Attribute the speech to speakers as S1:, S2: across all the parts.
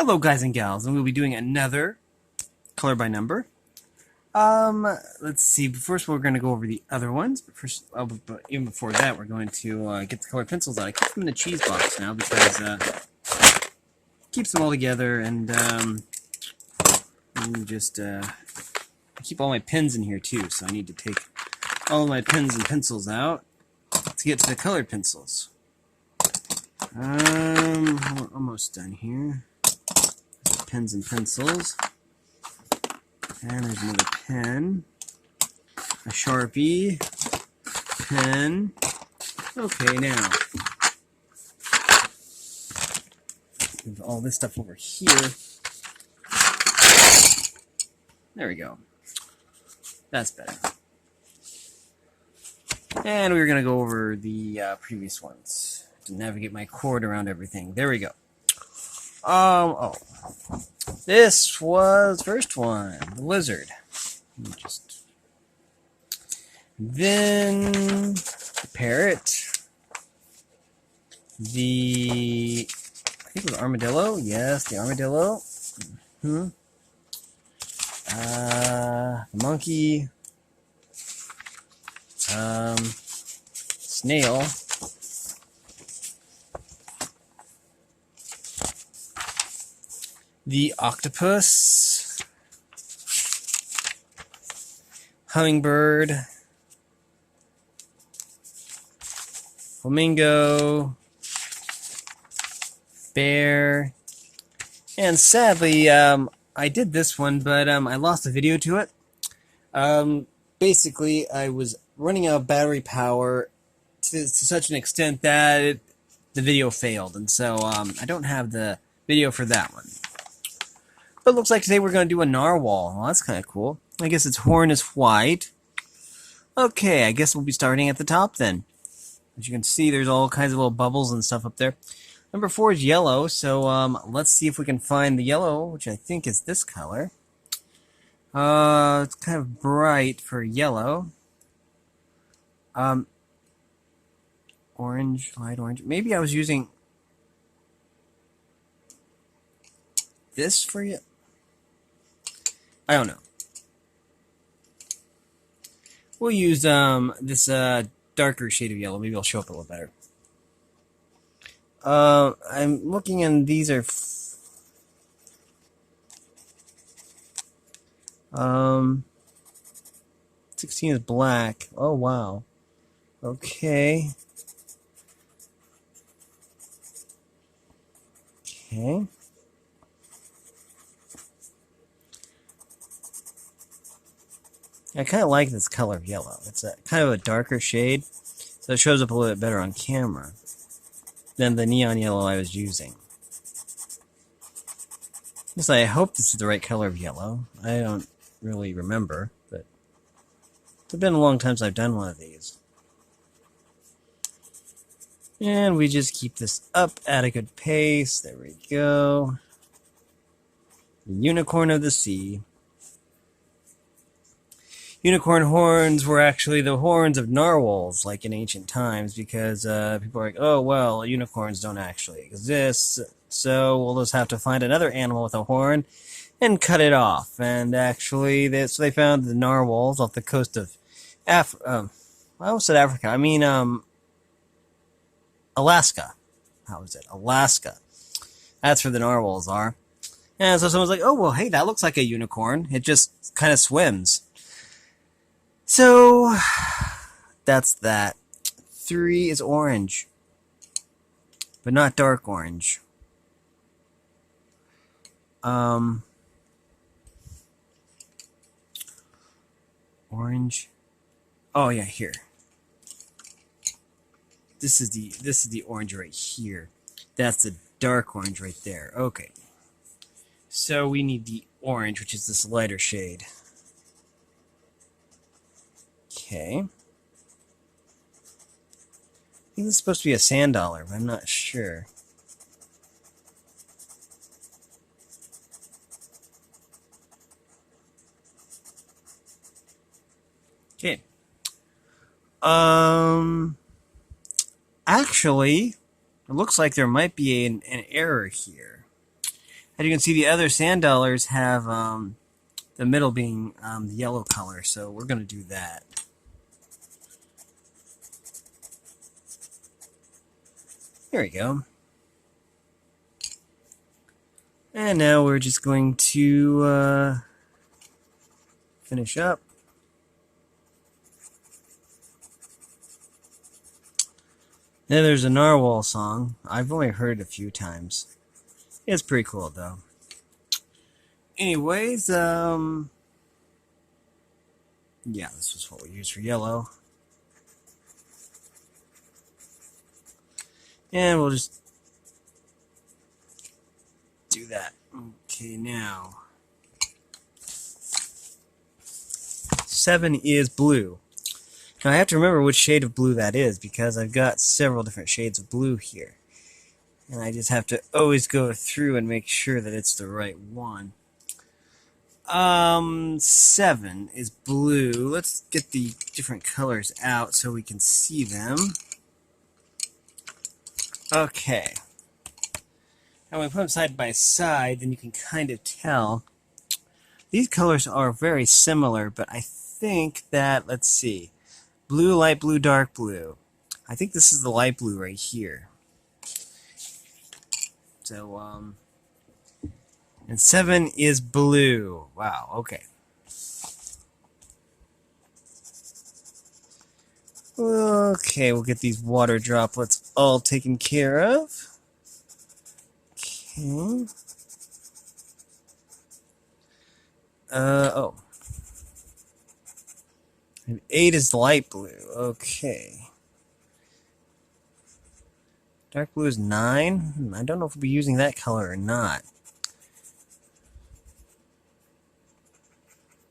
S1: Hello guys and gals, and we'll be doing another color by number. Let's see, first we're going to go over the other ones, but first, but even before that we're going to get the colored pencils out. I keep them in the cheese box now because it keeps them all together, and just I keep all my pens in here too, so I need to take all my pens and pencils out to get to the colored pencils. We're almost done here. Pens and pencils. And there's another pen. A Sharpie. Pen. Okay, now. Move all this stuff over here. There we go. That's better. And we're going to go over the previous ones to navigate my cord around everything. There we go. This was first one, the lizard. Then the parrot. I think it was armadillo. Yes, the armadillo. The monkey. Snail. The octopus, hummingbird, flamingo, bear, and sadly, I did this one, but I lost the video to it. Basically, I was running out of battery power to such an extent that the video failed, and so I don't have the video for that one. But it looks like today we're going to do a narwhal. Well, that's kind of cool. I guess its horn is white. Okay, I guess we'll be starting at the top then. As you can see, there's all kinds of little bubbles and stuff up there. Number 4 is yellow, so let's see if we can find the yellow, which I think is this color. It's kind of bright for yellow. Orange, light orange. Maybe I was using this for you. I don't know. We'll use this darker shade of yellow. Maybe it'll show up a little better. I'm looking, and these are 16 is black. Oh wow. Okay. Okay. I kind of like this color of yellow. It's a kind of a darker shade, so it shows up a little bit better on camera than the neon yellow I was using. Yes, I hope this is the right color of yellow. I don't really remember, but it's been a long time since I've done one of these. And we just keep this up at a good pace. There we go. The unicorn of the sea. Unicorn horns were actually the horns of narwhals, like in ancient times, because people are like, oh, well, unicorns don't actually exist, so we'll just have to find another animal with a horn and cut it off. And actually, so they found the narwhals off the coast of I almost said Africa. I mean, Alaska. How is it? Alaska. That's where the narwhals are. And so someone's like, oh, well, hey, that looks like a unicorn. It just kind of swims. So, that's that. 3 is orange, but not dark orange. Orange. Oh yeah, here. This is the orange right here. That's the dark orange right there. Okay. So we need the orange, which is this lighter shade. Okay. I think this is supposed to be a sand dollar, but I'm not sure. Okay. Actually, it looks like there might be an error here. As you can see, the other sand dollars have the middle being the yellow color, so we're going to do that. There we go. And now we're just going to finish up. Then there's a Narwhal song. I've only heard it a few times. It's pretty cool, though. Anyways, yeah, this was what we used for yellow. And we'll just do that. Okay, now 7 is blue. Now I have to remember which shade of blue that is because I've got several different shades of blue here. And I just have to always go through and make sure that it's the right one. 7 is blue. Let's get the different colors out so we can see them. Okay. Now when we put them side by side, then you can kind of tell. These colors are very similar, but I think that, let's see, blue, light blue, dark blue. I think this is the light blue right here. So, and 7 is blue. Wow, okay. Okay, we'll get these water droplets all taken care of. Okay. Oh. And 8 is light blue. Okay. Dark blue is 9. I don't know if we'll be using that color or not.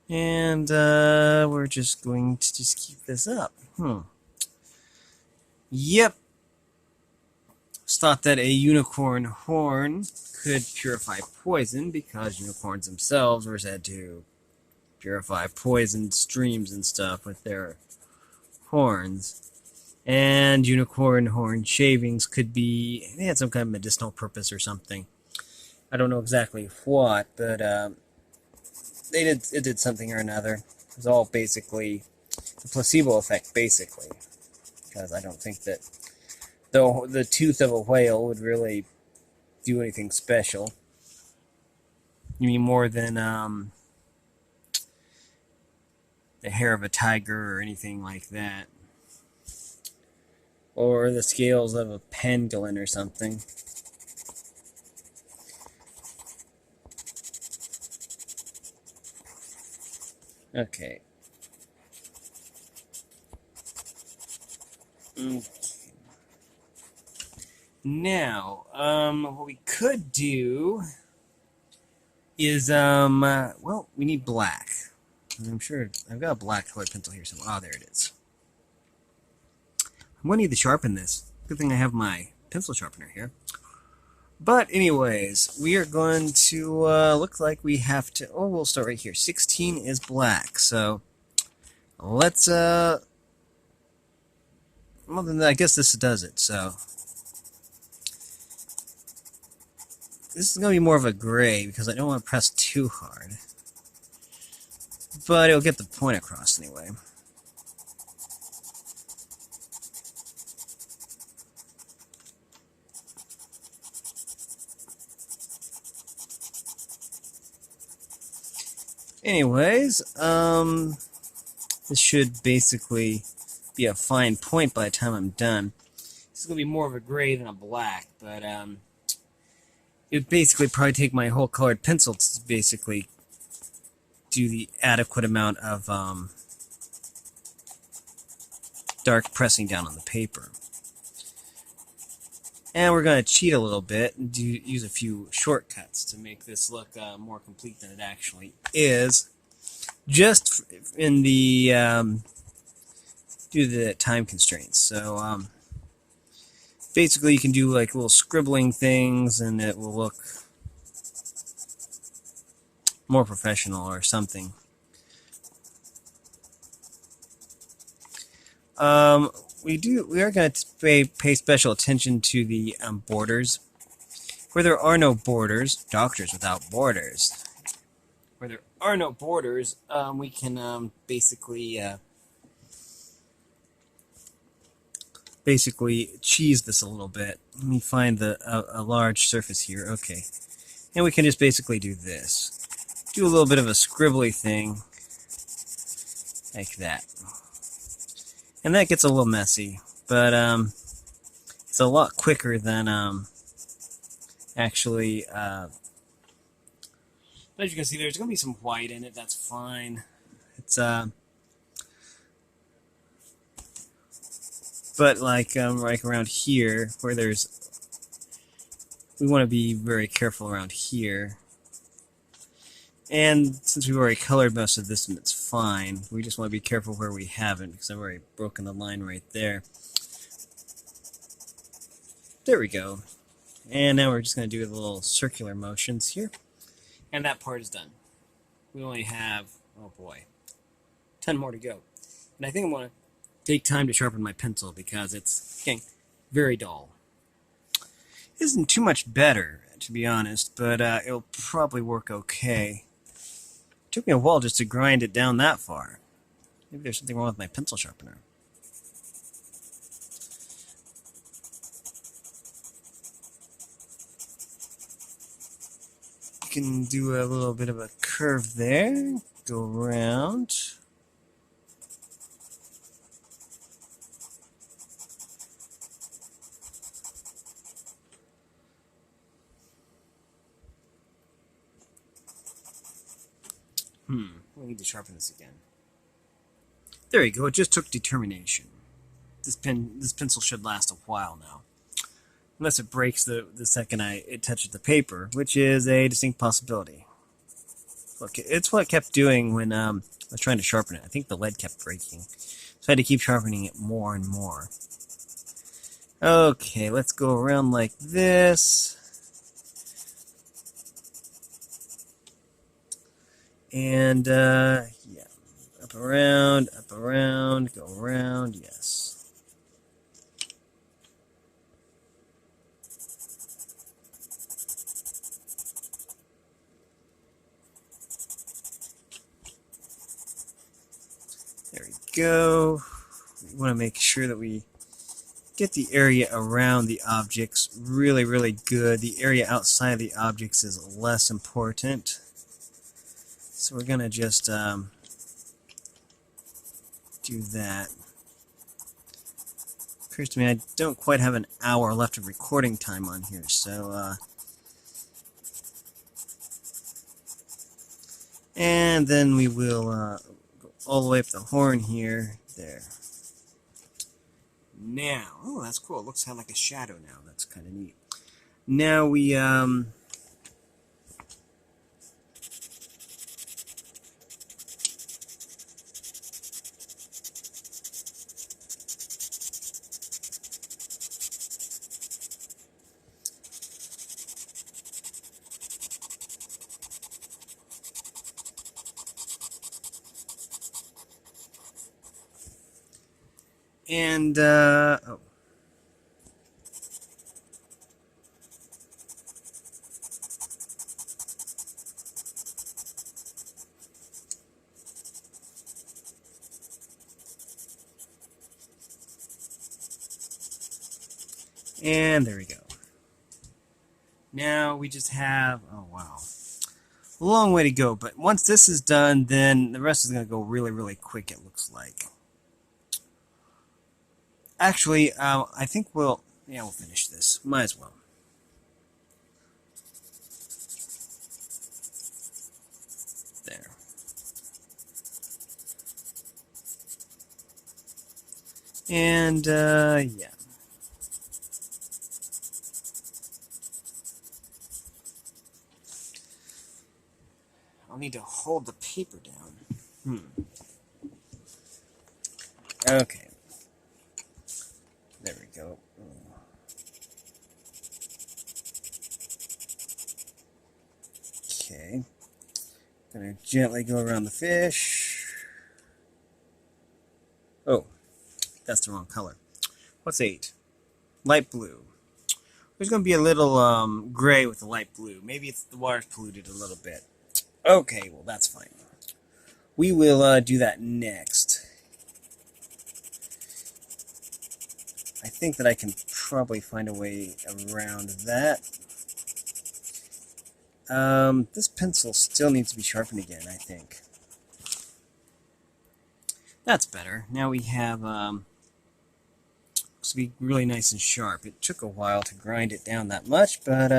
S1: And we're just going to just keep this up. Yep. Just thought that a unicorn horn could purify poison because unicorns themselves were said to purify poisoned streams and stuff with their horns. And unicorn horn shavings could be, they had some kind of medicinal purpose or something. I don't know exactly what, but it did something or another. It was all basically the placebo effect, basically. Because I don't think that the tooth of a whale would really do anything special. You mean more than the hair of a tiger or anything like that. Or the scales of a pangolin or something. Okay. Now, what we could do is, well, we need black. I'm sure I've got a black colored pencil here somewhere. Oh, there it is. I'm going to need to sharpen this. Good thing I have my pencil sharpener here. But anyways, we are going to, look like we have to, oh, we'll start right here. 16 is black, so let's, well, then I guess this does it, so. This is going to be more of a gray because I don't want to press too hard. But it'll get the point across anyway. Anyways, this should basically be a fine point by the time I'm done. This is going to be more of a gray than a black, but it would basically probably take my whole colored pencil to basically do the adequate amount of dark pressing down on the paper. And we're going to cheat a little bit and use a few shortcuts to make this look more complete than it actually is. Just in the due to the time constraints. So basically, you can do like little scribbling things, and it will look more professional or something. We are going to pay special attention to the borders, Where there are no borders, Doctors Without Borders. Where there are no borders, we can basically cheese this a little bit. Let me find a large surface here. Okay, and we can just basically do this. Do a little bit of a scribbly thing, like that. And that gets a little messy, but it's a lot quicker than actually. As you can see, there's going to be some white in it. That's fine. It's but like around here, where we want to be very careful around here. And since we've already colored most of this, and it's fine, we just want to be careful where we haven't, because I've already broken the line right there. There we go. And now we're just going to do the little circular motions here. And that part is done. We only have, oh boy, 10 more to go. And I think I'm going to take time to sharpen my pencil because it's getting very dull. It isn't too much better, to be honest, but it'll probably work okay. It took me a while just to grind it down that far. Maybe there's something wrong with my pencil sharpener. You can do a little bit of a curve there, go around. We need to sharpen this again. There you go. It just took determination. This pencil should last a while now, unless it breaks the second it touches the paper, which is a distinct possibility. Look, it's what it kept doing when I was trying to sharpen it. I think the lead kept breaking, so I had to keep sharpening it more and more. Okay, let's go around like this. And, yeah, up, around, go around, yes. There we go. We want to make sure that we get the area around the objects really, really good. The area outside the objects is less important. So we're going to just do that. Occurs to me I don't quite have an hour left of recording time on here, so and then we will go all the way up the horn here. There. Now, oh, that's cool. It looks kind of like a shadow now. That's kind of neat. Now we and oh. And there we go. Now we just have, oh wow, a long way to go, but once this is done, then the rest is going to go really, really quick, it looks like. Actually, I think we'll finish this. Might as well. There. And, yeah. I'll need to hold the paper down. Okay. There we go. Okay. Gonna gently go around the fish. Oh, that's the wrong color. What's 8? Light blue. We're There's going to be a little gray with the light blue. Maybe it's the water's polluted a little bit. Okay, well that's fine. We will do that next. I think that I can probably find a way around that. This pencil still needs to be sharpened again, I think. That's better. Now we have, looks to be really nice and sharp. It took a while to grind it down that much, but,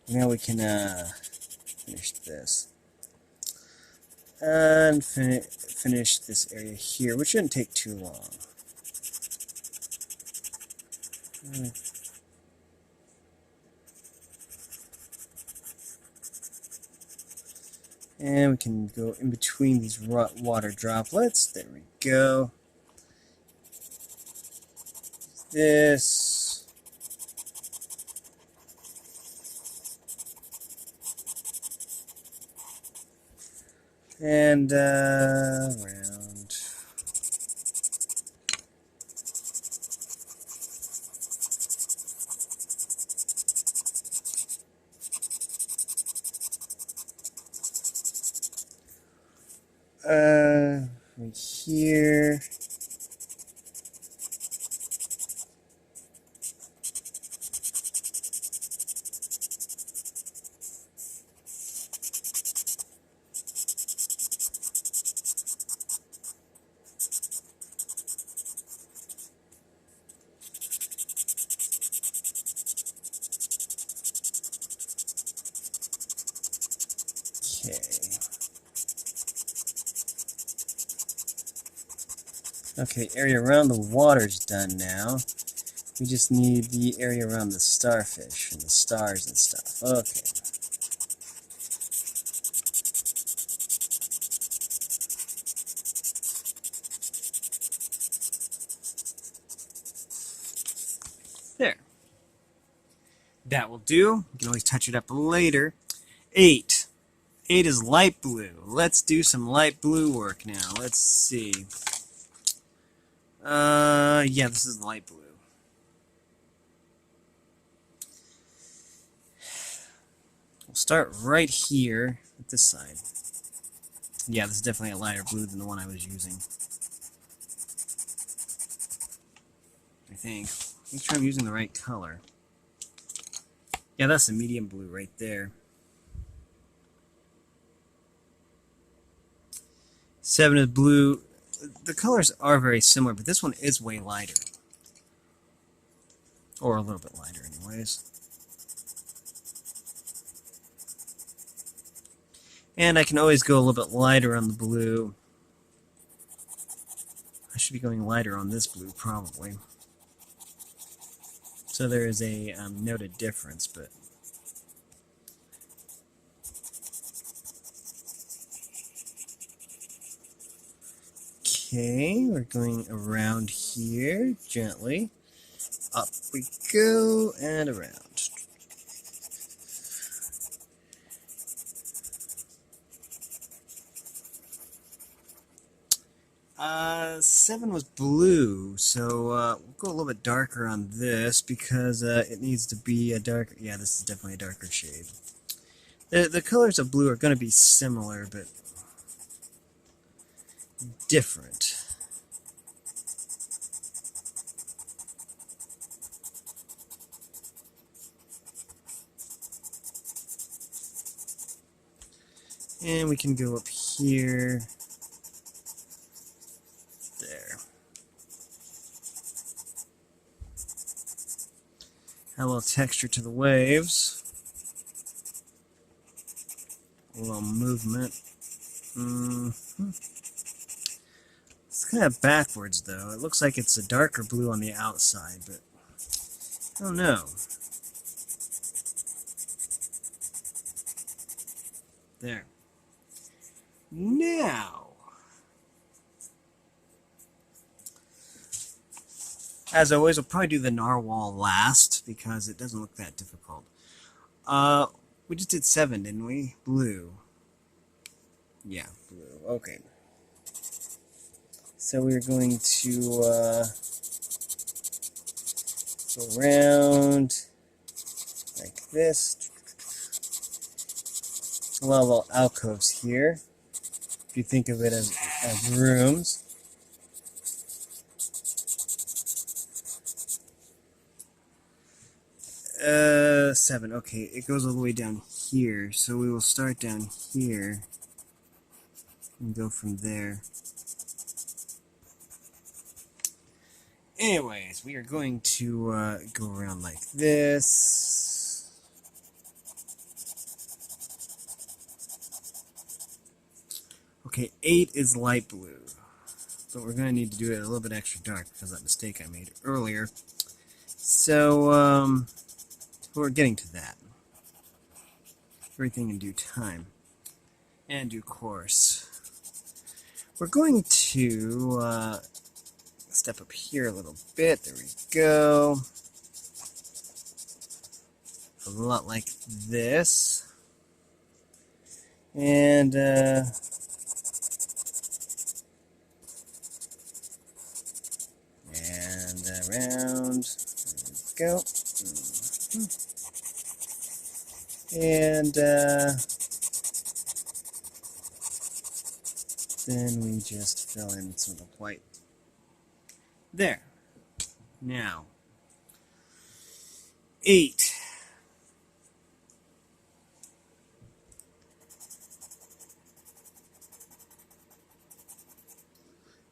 S1: now we can, finish this. And finish this area here, which shouldn't take too long. And we can go in between these water droplets. There we go. This. And around. Right here. Okay, area around the water's done now. We just need the area around the starfish and the stars and stuff. Okay. There. That will do. You can always touch it up later. 8. 8 is light blue. Let's do some light blue work now. Let's see. Yeah, this is light blue. We'll start right here at this side. Yeah, this is definitely a lighter blue than the one I was using. I think. Make sure I'm using the right color. Yeah, that's a medium blue right there. 7 is blue. The colors are very similar, but this one is way lighter. Or a little bit lighter anyways. And I can always go a little bit lighter on the blue. I should be going lighter on this blue, probably. So there is a noted difference, but... Okay, we're going around here, gently. Up we go, and around. 7 was blue, so we'll go a little bit darker on this because it needs to be a darker... Yeah, this is definitely a darker shade. The colors of blue are going to be similar, but different. And we can go up here. There. Add a little texture to the waves. A little movement. It's kind of backwards, though. It looks like it's a darker blue on the outside, but I don't know. There. Now, as always, we'll probably do the Narwhal last because it doesn't look that difficult. We just did 7, didn't we? Blue. Yeah, blue. Okay. So we're going to Go around like this. A lot of little alcoves here, if you think of it as rooms. 7. Okay, it goes all the way down here, so we will start down here and go from there. Anyways, we are going to go around like this. Okay, 8 is light blue, but we're going to need to do it a little bit extra dark because of that mistake I made earlier. So, we're getting to that. Everything in due time and due course. We're going to step up here a little bit. There we go. A lot like this. And around. There we go. And then we just fill in some of the white. There. Now, 8.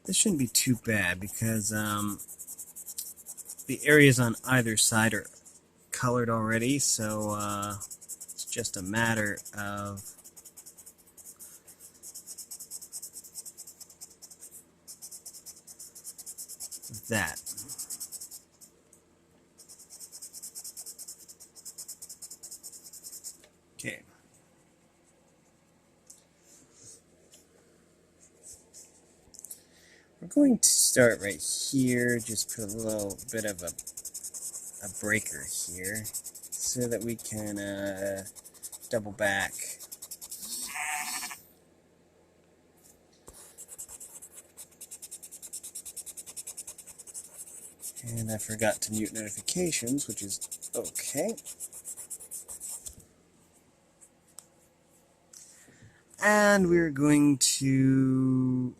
S1: This shouldn't be too bad because the areas on either side are colored already, so it's just a matter of that. Okay. We're going to start right here, just put a little bit of a breaker here so that we can double back. And I forgot to mute notifications, which is okay. And we're going to...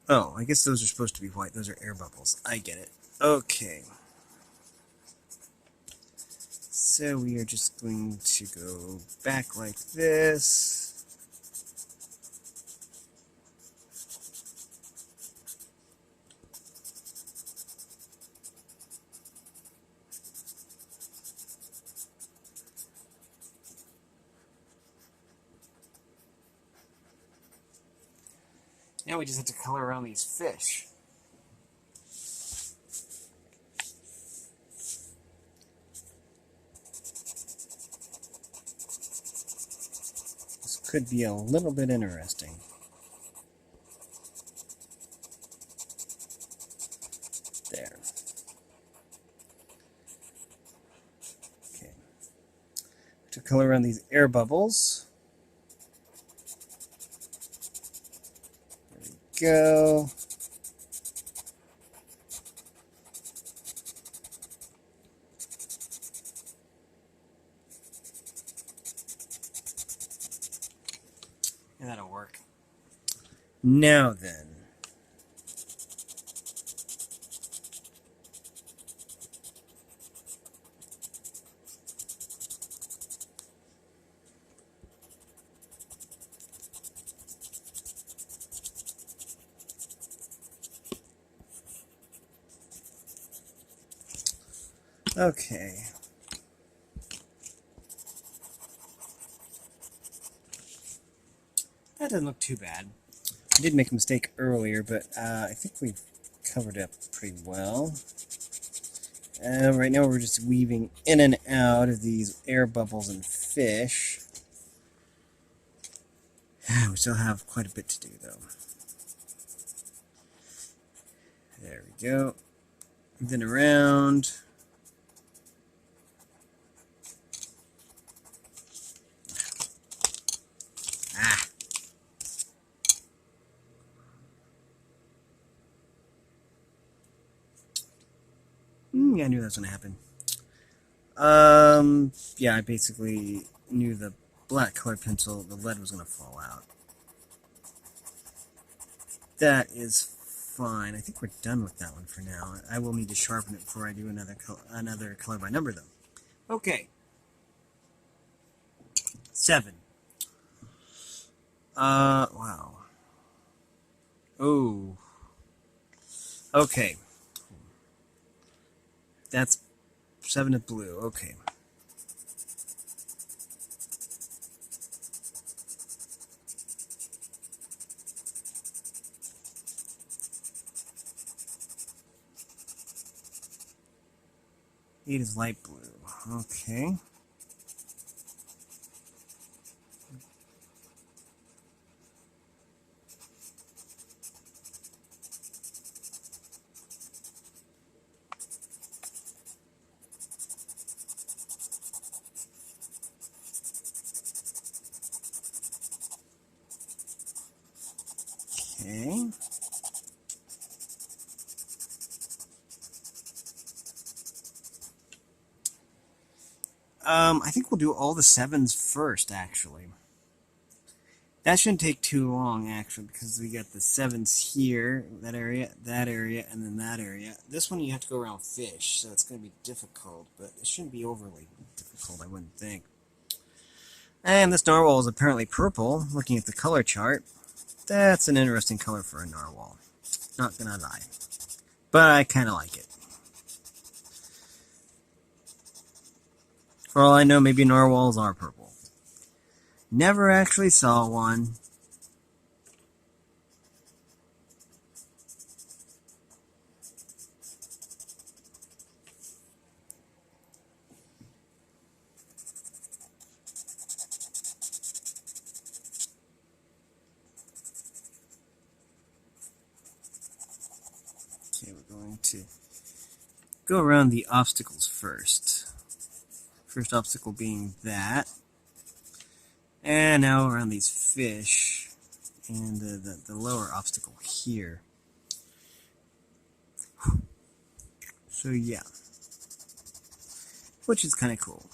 S1: Oh, I guess those are supposed to be white. Those are air bubbles. I get it. Okay. So we are just going to go back like this. Now we just have to color around these fish. This could be a little bit interesting. There. Okay. To color around these air bubbles. Go. And that'll work. Now then. Okay. That doesn't look too bad. I did make a mistake earlier, but I think we've covered it up pretty well. Right now we're just weaving in and out of these air bubbles and fish. We still have quite a bit to do, though. There we go. Then around. I knew that was going to happen. Yeah, I basically knew the black colored pencil, the lead was going to fall out. That is fine. I think we're done with that one for now. I will need to sharpen it before I do another color by number, though. Okay. 7. Wow. Oh. Okay. That's 7 of blue. Okay. Eight is light blue. Okay. Okay. I think we'll do all the 7s first, actually. That shouldn't take too long, actually, because we got the 7s here, that area, and then that area. This one you have to go around fish, so it's going to be difficult, but it shouldn't be overly difficult, I wouldn't think. And this narwhal is apparently purple, looking at the color chart. That's an interesting color for a narwhal. Not gonna lie. But I kind of like it. For all I know, maybe narwhals are purple. Never actually saw one. Okay, we're going to go around the obstacles first. First obstacle being that. And now around these fish. And the lower obstacle here. So yeah. Which is kind of cool.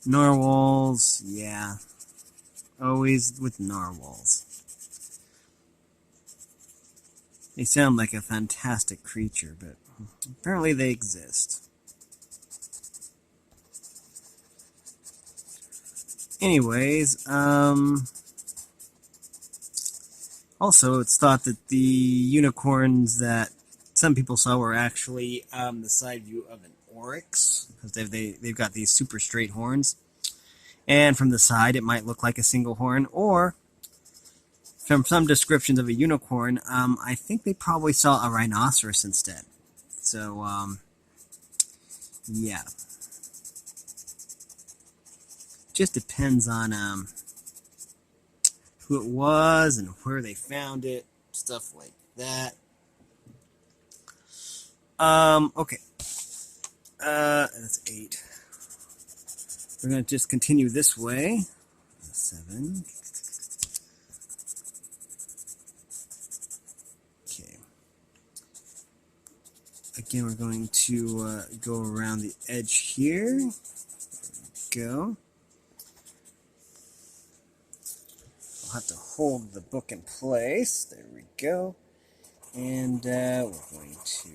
S1: Narwhals, yeah. Always with narwhals. They sound like a fantastic creature, but apparently they exist. Anyways, also it's thought that the unicorns that some people saw were actually the side view of an oryx, because they've got these super straight horns, and from the side it might look like a single horn, or from some descriptions of a unicorn, I think they probably saw a rhinoceros instead. So, yeah. Just depends on who it was and where they found it, stuff like that. Okay. That's 8. We're going to just continue this way. 7. Okay. Again, we're going to go around the edge here. There we go. I'll have to hold the book in place. There we go. And we're going to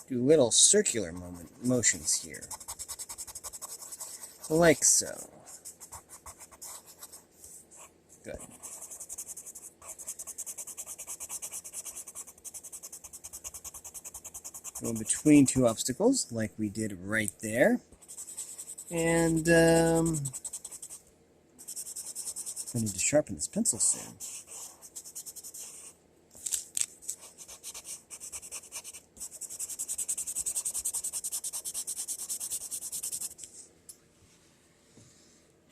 S1: do little circular motions here. Like so. Good. Go between 2 obstacles, like we did right there. And I need to sharpen this pencil soon.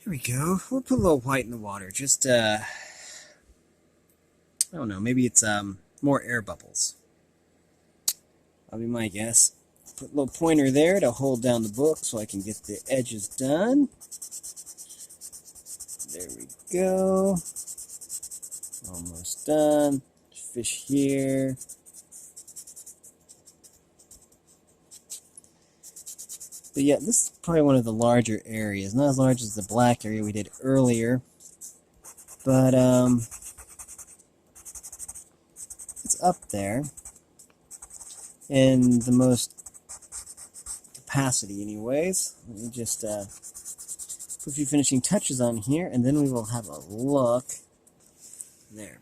S1: Here we go. We'll put a little white in the water. Just, I don't know, maybe it's more air bubbles. That'll be my guess. Put a little pointer there to hold down the book so I can get the edges done. There we go. Almost done. Fish here. But yeah, this is probably one of the larger areas. Not as large as the black area we did earlier, but it's up there in the most capacity anyways. Let me just put a few finishing touches on here, and then we will have a look. There.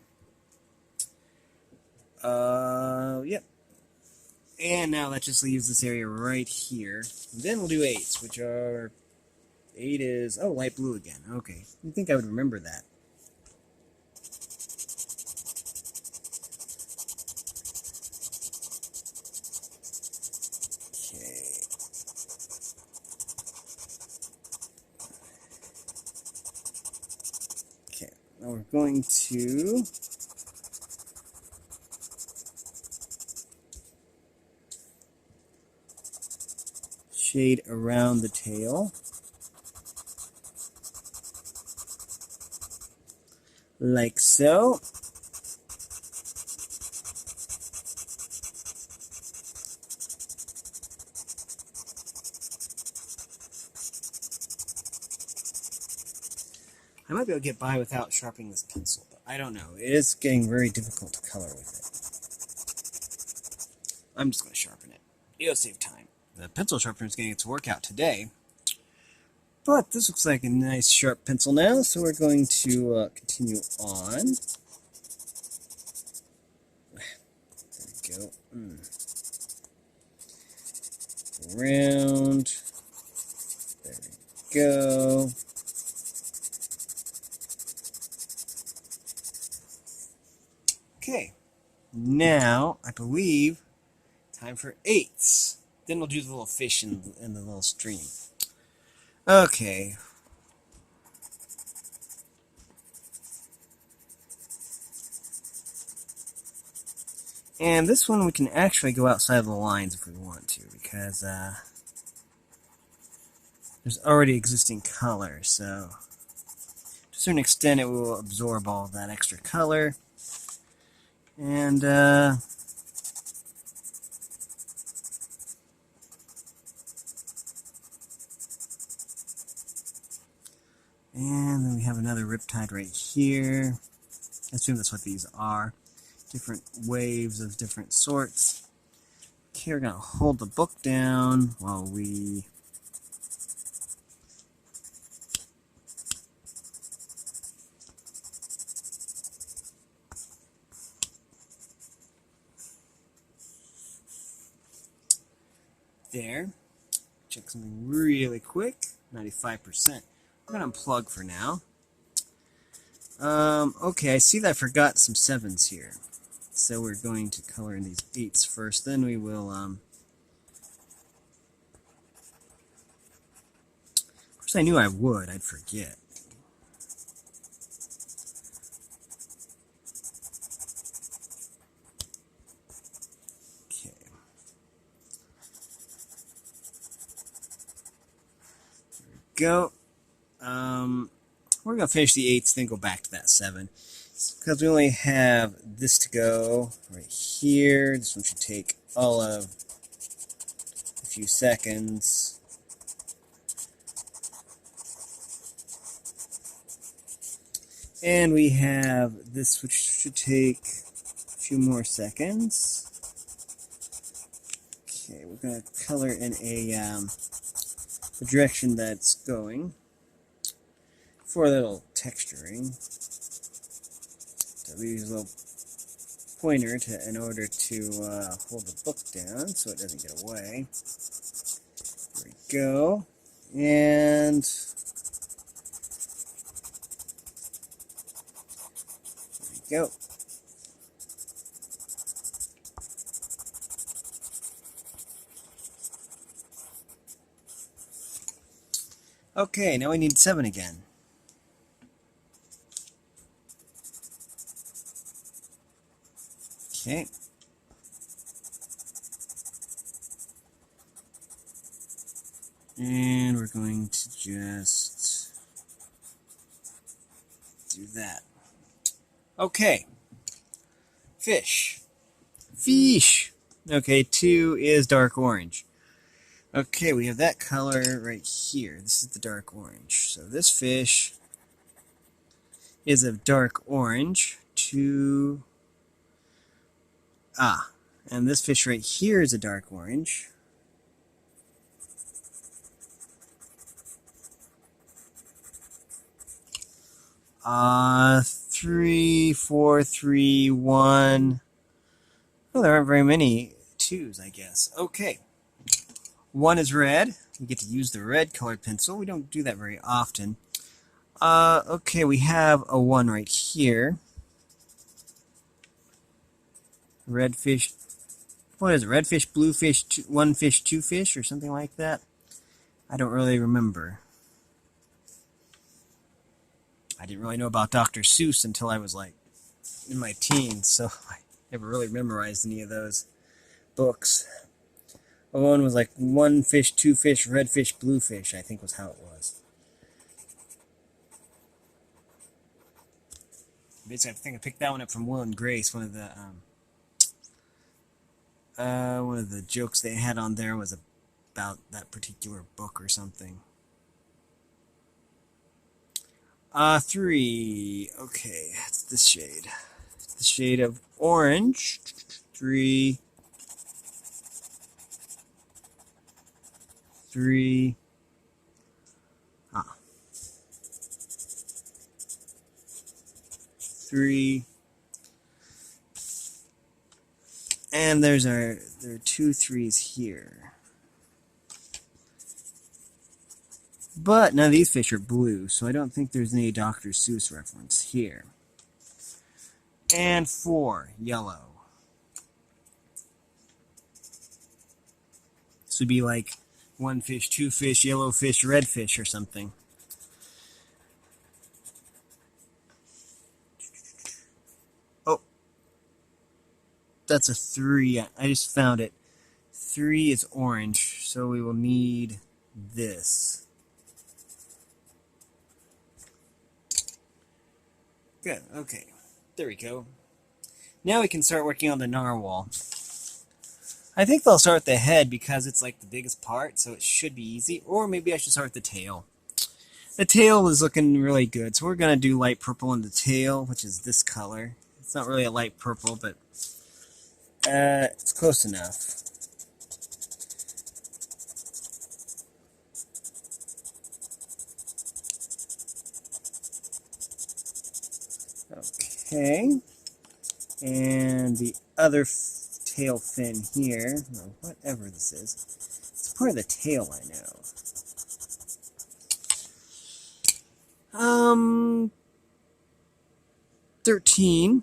S1: Yep. And now that just leaves this area right here. Then we'll do 8s, which are... 8 is... Oh, light blue again. Okay. You'd think I would remember that. Okay. Okay. Now we're going to... shade around the tail. Like so. I might be able to get by without sharpening this pencil, but I don't know. It is getting very difficult to color with it. I'm just going to sharpen it. It'll save time. The pencil sharpener is getting its workout today. But this looks like a nice sharp pencil now, so we're going to continue on. There we go. Around. There we go. Okay. Now, I believe, time for 8s. Then we'll do the little fish in the little stream. Okay. And this one we can actually go outside of the lines if we want to, because there's already existing color, so to a certain extent it will absorb all of that extra color. And then we have another riptide right here. I assume that's what these are. Different waves of different sorts. Okay, we're going to hold the book down while we... There. Check something really quick. 95%. I'm going to unplug for now. Okay, I see that I forgot some 7s here. So we're going to color in these 8s first, then we will, of course I knew I would, I'd forget. Okay. There we go. We're going to finish the 8s, then go back to that 7. Because we only have this to go right here. This one should take all of a few seconds. And we have this, which should take a few more seconds. Okay, we're going to color in the direction that's going for a little texturing. So we use a little pointer in order to hold the book down so it doesn't get away. There we go. And there we go. Okay, now we need 7 again. Okay. And we're going to just do that. Okay. Fish. Fish. Okay, 2 is dark orange. Okay, we have that color right here. This is the dark orange. So this fish is of dark orange to... and this fish right here is a dark orange. Three, four, three, one. Well, there aren't very many twos, I guess. Okay. One is red. We get to use the red colored pencil. We don't do that very often. Okay, we have a one right here. Red fish. What is it? Red fish, blue fish, one fish, two fish, or something like that? I don't really remember. I didn't really know about Dr. Seuss until I was like in my teens, so I never really memorized any of those books. One was like one fish, two fish, red fish, blue fish, I think was how it was. Basically, I think I picked that one up from Will and Grace. One of the jokes they had on there was about that particular book or something. Three. Okay, it's this shade. It's the shade of orange. Three. Three. Three. And there are two threes here. But none of these fish are blue, so I don't think there's any Dr. Seuss reference here. And four, yellow. This would be like one fish, two fish, yellow fish, red fish, or something. Oh, that's a three. I just found it. Three is orange, so we will need this. Good, okay. There we go. Now we can start working on the narwhal. I think they'll start with the head because it's like the biggest part, so it should be easy. Or maybe I should start with the tail. The tail is looking really good, so we're going to do light purple in the tail, which is this color. It's not really a light purple, but it's close enough. Okay, and the other tail fin here, or whatever this is, it's part of the tail, I know. 13.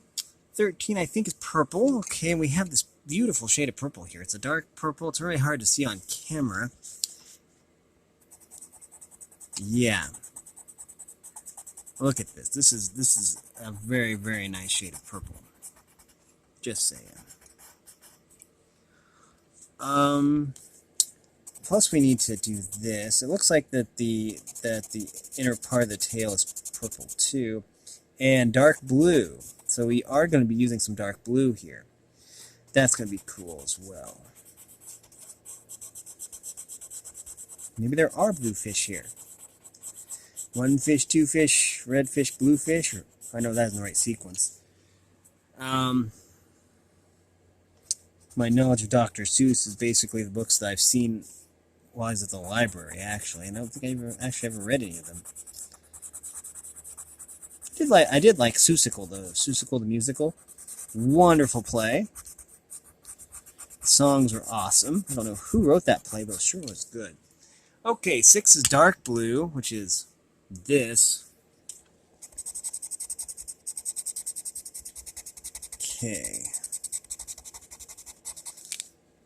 S1: 13, I think, is purple. Okay, and we have this beautiful shade of purple here. It's a dark purple. It's really hard to see on camera. Yeah. Look at this. This is a very, very nice shade of purple. Just saying. Plus we need to do this. It looks like that the inner part of the tail is purple too. And dark blue. So we are going to be using some dark blue here. That's going to be cool as well. Maybe there are blue fish here. One fish, two fish, red fish, blue fish, or if I know that's in the right sequence. My knowledge of Dr. Seuss is basically the books that I've seen while I was at the library, actually. And I don't think I ever read any of them. I did like Seussical, though. Seussical the musical. Wonderful play. The songs were awesome. I don't know who wrote that play, but it sure was good. Okay, 6 is dark blue, which is this. Okay.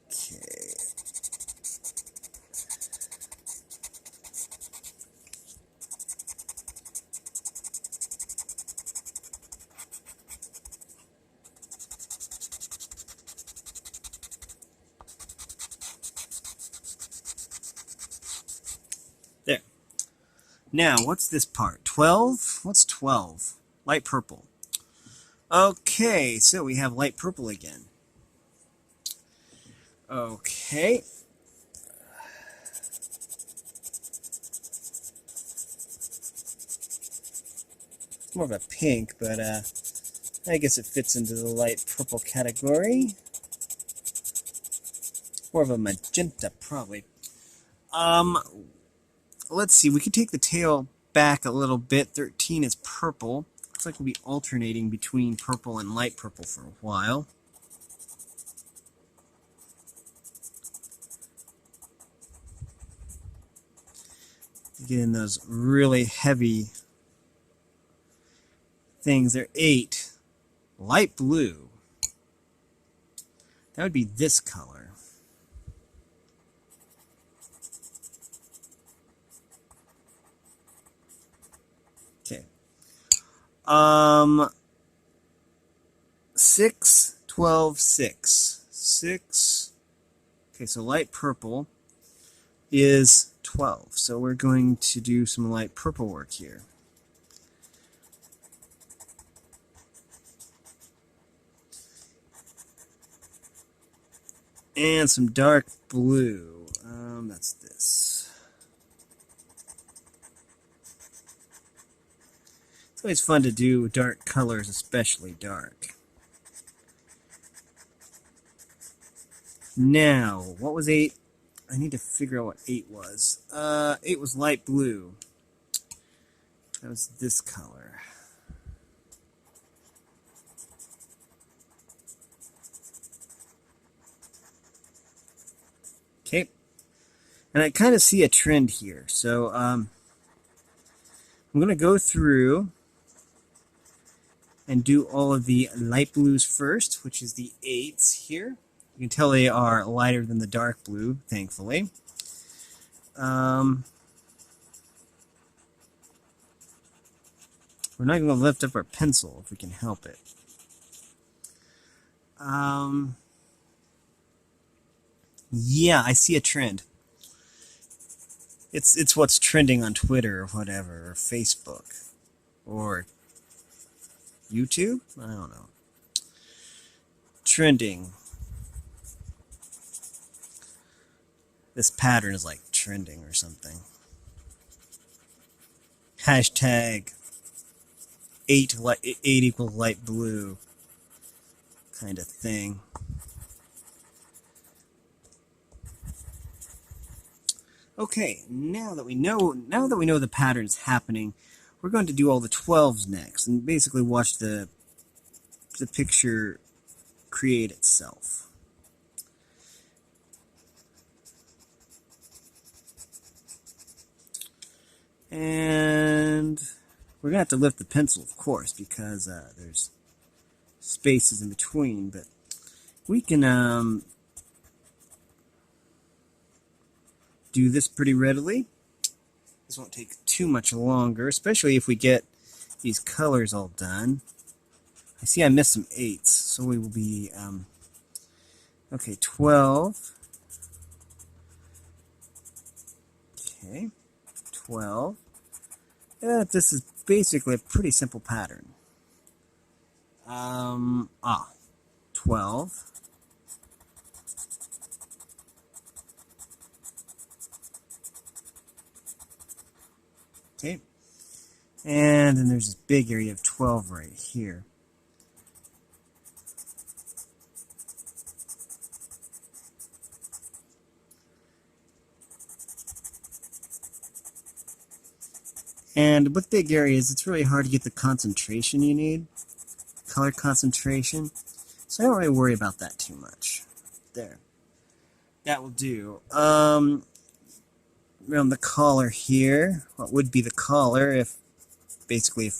S1: Okay. There. Now, what's this part? 12? What's 12? Light purple. Okay, so we have light purple again. Okay. It's more of a pink, but I guess it fits into the light purple category. More of a magenta, probably. Let's see. We could take the tail back a little bit. 13 is purple. Looks like we'll be alternating between purple and light purple for a while. Getting those really heavy things. They're 8. Light blue. That would be this color. Okay. 6, 12, 6. 6. Okay, so light purple is 12. So we're going to do some light purple work here. And some dark blue. That's this. It's always fun to do dark colors, especially dark. Now, what was 8? I need to figure out what 8 was. 8 was light blue. That was this color. Okay. And I kind of see a trend here. So I'm going to go through and do all of the light blues first, which is the 8s here. You can tell they are lighter than the dark blue, thankfully. We're not going to lift up our pencil if we can help it. Yeah, I see a trend. It's what's trending on Twitter or whatever, or Facebook, or YouTube? I don't know. Trending. This pattern is like trending or something. Hashtag 8 equals light blue kind of thing. Okay, now that we know the pattern's happening, we're going to do all the 12s next and basically watch the picture create itself. And we're going to have to lift the pencil, of course, because there's spaces in between, but we can do this pretty readily. This won't take too much longer, especially if we get these colors all done. I see I missed some 8s, so we will be, okay, 12. Okay, 12. This is basically a pretty simple pattern. 12. Okay, and then there's this big area of 12 right here. And with big areas, it's really hard to get the concentration you need, color concentration, so I don't really worry about that too much. There. That will do. Around the collar here, what would be the collar if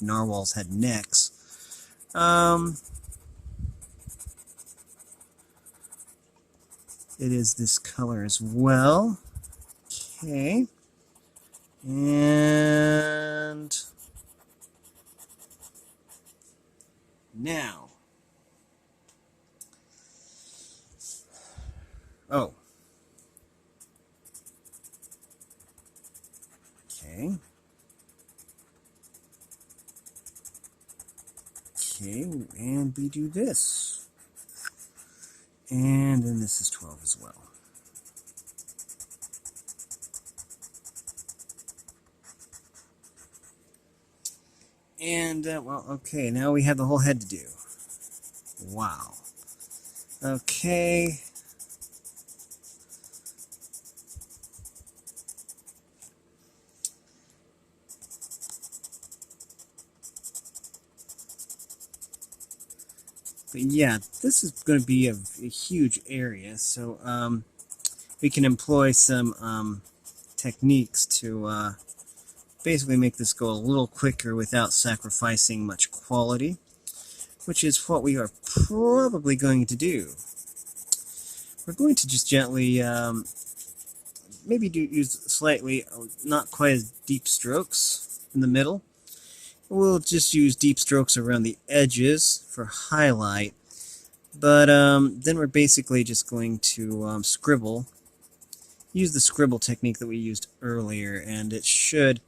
S1: narwhals had necks? It is this color as well. Okay. And now, oh, okay, and we do this, and then this is 12 as well. And, well, okay, now we have the whole head to do. Wow. Okay. But yeah, this is going to be a huge area, so we can employ some techniques to basically make this go a little quicker without sacrificing much quality, which is what we are probably going to do. We're going to just gently maybe use slightly not quite as deep strokes in the middle. We'll just use deep strokes around the edges for highlight, but then we're basically just going to scribble. Use the scribble technique that we used earlier, and it should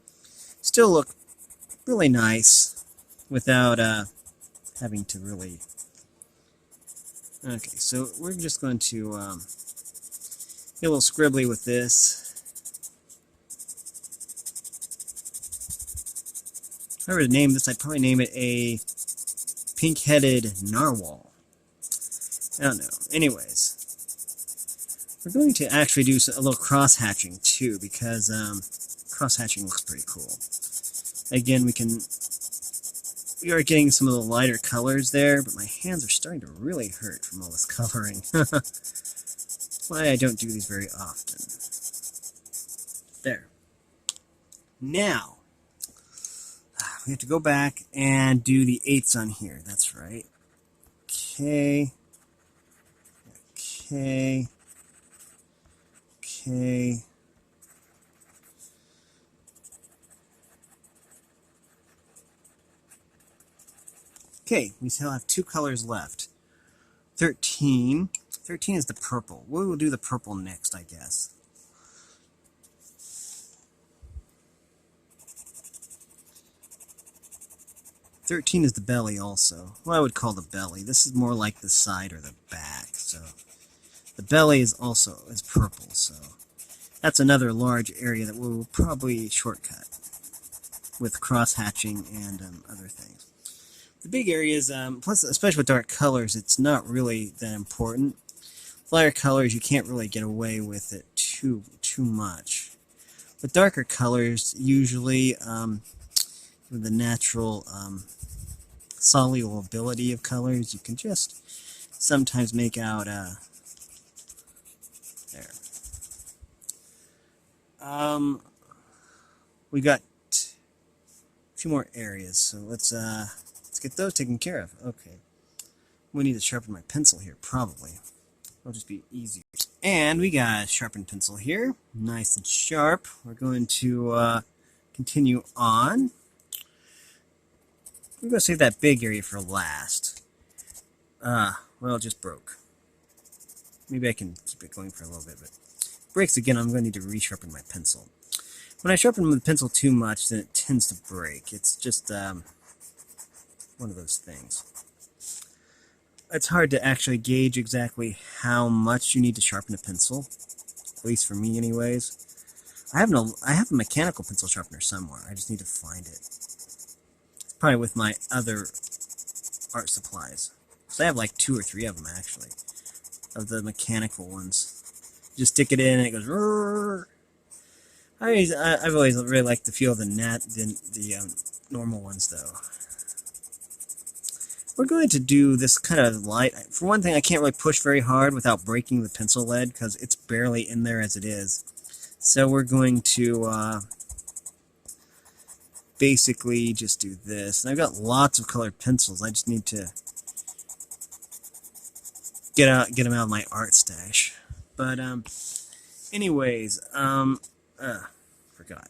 S1: still look really nice without having to really... Okay, so we're just going to get a little scribbly with this. If I were to name this, I'd probably name it a pink-headed narwhal. I don't know. Anyways, we're going to actually do a little cross-hatching too, because cross-hatching looks pretty cool. Again, we are getting some of the lighter colors there, but my hands are starting to really hurt from all this coloring. Why I don't do these very often. There. Now, we have to go back and do the 8s on here. That's right. Okay. Okay. Okay. Okay, we still have 2 colors left. 13. 13 is the purple. We will do the purple next, I guess. "13 is the belly also. What I would call the belly. This is more like the side or the back. So the belly is purple. So that's another large area that we'll probably shortcut with cross-hatching and other things. The big areas, plus especially with dark colors, it's not really that important. Lighter colors, you can't really get away with it too much. With darker colors, usually with the natural solubility of colors, you can just sometimes make out there. We got a few more areas, so let's get those taken care of. Okay, we need to sharpen my pencil here, probably. It'll just be easier. And we got a sharpened pencil here, nice and sharp. We're going to continue on. I'm going to save that big area for last. Well, it just broke. Maybe I can keep it going for a little bit, but if it breaks again, I'm going to need to resharpen my pencil. When I sharpen the pencil too much, then it tends to break. It's just one of those things. It's hard to actually gauge exactly how much you need to sharpen a pencil, at least for me anyways. I have a mechanical pencil sharpener somewhere. I just need to find it. It's probably with my other art supplies. So I have like 2 or 3 of them actually, of the mechanical ones. You just stick it in and it goes. Rrr. I've always really liked the feel of the normal ones though. We're going to do this kind of light. For one thing, I can't really push very hard without breaking the pencil lead because it's barely in there as it is. So we're going to basically just do this. And I've got lots of colored pencils. I just need to get them out of my art stash. But anyways, forgot.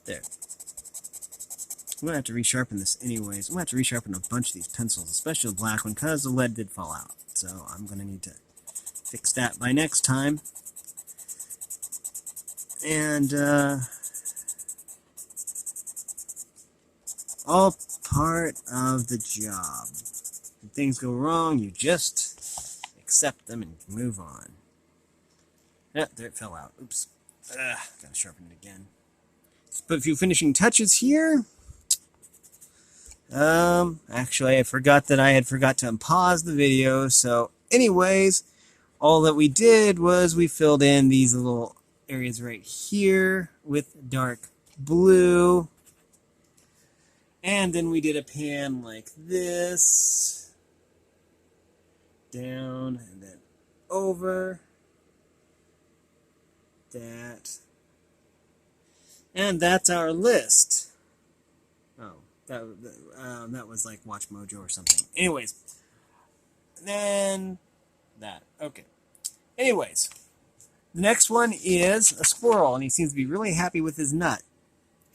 S1: There. I'm going to have to resharpen this anyways. I'm going to have to resharpen a bunch of these pencils, especially the black one, because the lead did fall out. So I'm going to need to fix that by next time. And, all part of the job. When things go wrong, you just accept them and move on. Yeah, there it fell out. Oops. Gotta sharpen it again. Let's put a few finishing touches here. Actually, I forgot that I had forgot to unpause the video. So, anyways, all that we did was we filled in these little areas right here with dark blue. And then we did a pan like this. Down and then over. That. And that's our list. Oh, that was like Watch Mojo or something. Anyways. Then that. Okay. Anyways. The next one is a squirrel, and he seems to be really happy with his nut.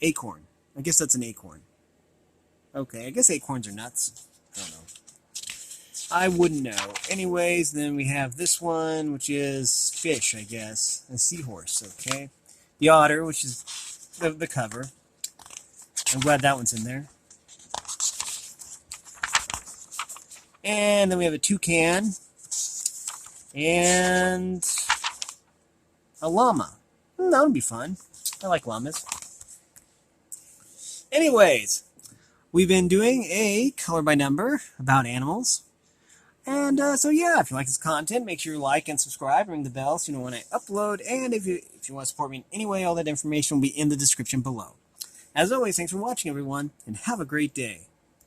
S1: Acorn. I guess that's an acorn. Okay, I guess acorns are nuts. I don't know. I wouldn't know. Anyways, then we have this one, which is fish, I guess. A seahorse, okay. The otter, which is the cover. I'm glad that one's in there. And then we have a toucan. And a llama. That would be fun. I like llamas. Anyways, we've been doing a color by number about animals. And so yeah, if you like this content, make sure you like and subscribe, ring the bell so you know when I upload. And if you want to support me in any way, all that information will be in the description below. As always, thanks for watching, everyone, and have a great day.